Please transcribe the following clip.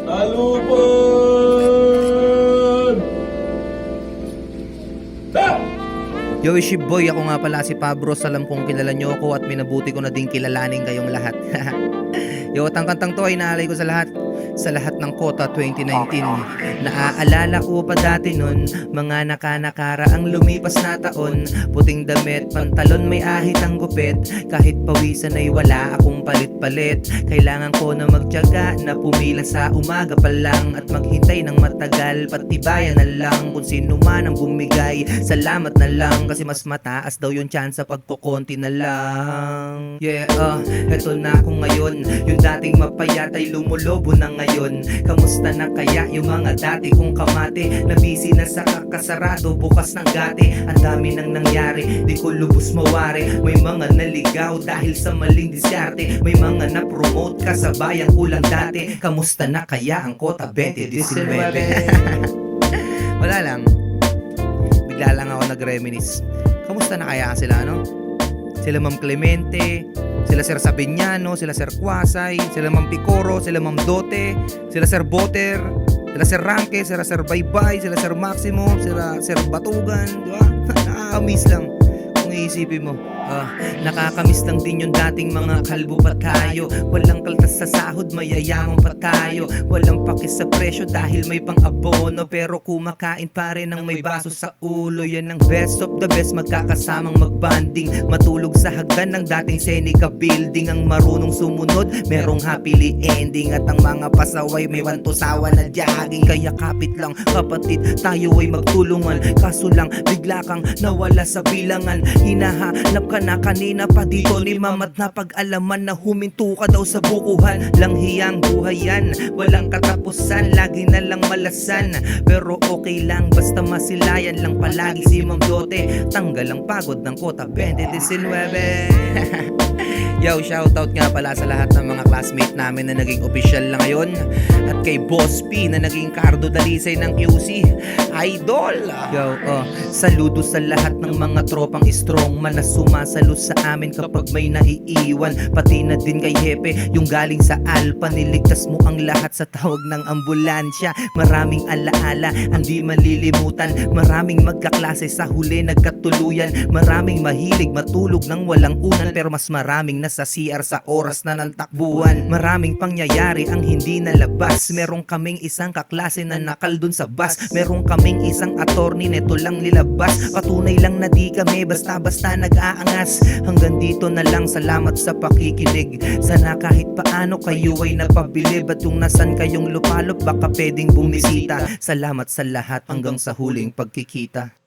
Talupan! Yo, Boy, ako nga pala si Pabros. Alam kong kilala nyo ako at minabuti ko na din kilalanin kayong lahat. Yo, at ang kantang to ay naalay ko sa lahat ng Kota 2019. Naaalala ko pa dati nun, mga nakanakaraang lumipas na taon. Puting damit, pantalon, may ahit ang gupit. Kahit pawisan ay wala akong palit-palit. Kailangan ko na magtiyaga na pumila sa umaga pa lang at maghintay ng matagal. Patibayan na lang kung sino man ang bumigay. Salamat na lang kasi mas mataas daw yung chance pag kukonti na lang. Yeah, eto na ako ngayon. Yung dating mapayat ay lumulobo na ngayon. Kamusta na kaya yung mga dati kong kamate na busy na sa kakasarado bukas ng gate. Ang dami nang nangyari, di ko lubos mawari. May mga naligaw dahil sa maling diskarte. May mga na-promote kasabayan ko lang dati. Kamusta na kaya ang Kota 2019? Wala lang, bigla lang ako nag-reminisce. Kamusta na kaya sila, no? Sila Ma'am Clemente, sila Sir Sabiniano, sila Sir Kwasay, sila Ma'am Picoro, sila Ma'am Dote, sila Sir Boter, sila Sir Ranke, sila Sir Baybay, sila Sir Maximo, sila Sir Batugan, di ba? Nakakamiss lang kung iisipin mo. Nakakamiss lang din yung dating mga kalbo pa tayo. Walang kaltas sa sahod, mayayaman pa tayo. Walang pakis sa presyo dahil may pang-abono. Pero kumakain pa rin ng may baso sa ulo. Yan ang best of the best, magkakasamang magbanding. Matulog sa hagdan ng dating Seneca building. Ang marunong sumunod, merong happily ending. At ang mga pasaway, may wantusawa na jogging. Kaya kapit lang kapatid, tayo ay magtulungan. Kaso lang, bigla kang nawala sa bilangan. Hinahanap ka na kanina pa dito ni Mamat na pag-alaman na huminto ka daw sa bukuhan. Langhiyang buhay yan, walang katapusan, lagi na lang malasan. Pero okay lang, basta masilayan lang palagi si Ma'am Dote. Tanggal ang pagod ng Kota 2019. Yo, shoutout nga pala sa lahat ng mga classmate namin na naging official na ngayon. At kay Boss P na naging Cardo Dalisay ng QC. Idol! Yo, saludo sa lahat ng mga tropang strongman na sumasalo sa amin kapag may naiiwan. Pati na din kay Hepe, yung galing sa Alpa. Niligtas mo ang lahat sa tawag ng ambulansya. Maraming alaala, ang di malilimutan. Maraming magkaklase sa huli nagkatuluyan. Maraming mahilig matulog ng walang unan. Pero mas maraming nasa CR sa oras na ng takbuhan. Maraming pangyayari ang hindi nalabas. Meron kaming isang kaklase na nakal dun sa bus. Meron kaming isang attorney neto lang nilabas. Patunay lang na di kami basta-basta nag-aangas. Hanggang dito na lang, salamat sa pakikinig. Sana kahit paano kayo ay napabilib. At yung nasan kayong lupalop baka pwedeng bumisita. Salamat sa lahat hanggang sa huling pagkikita.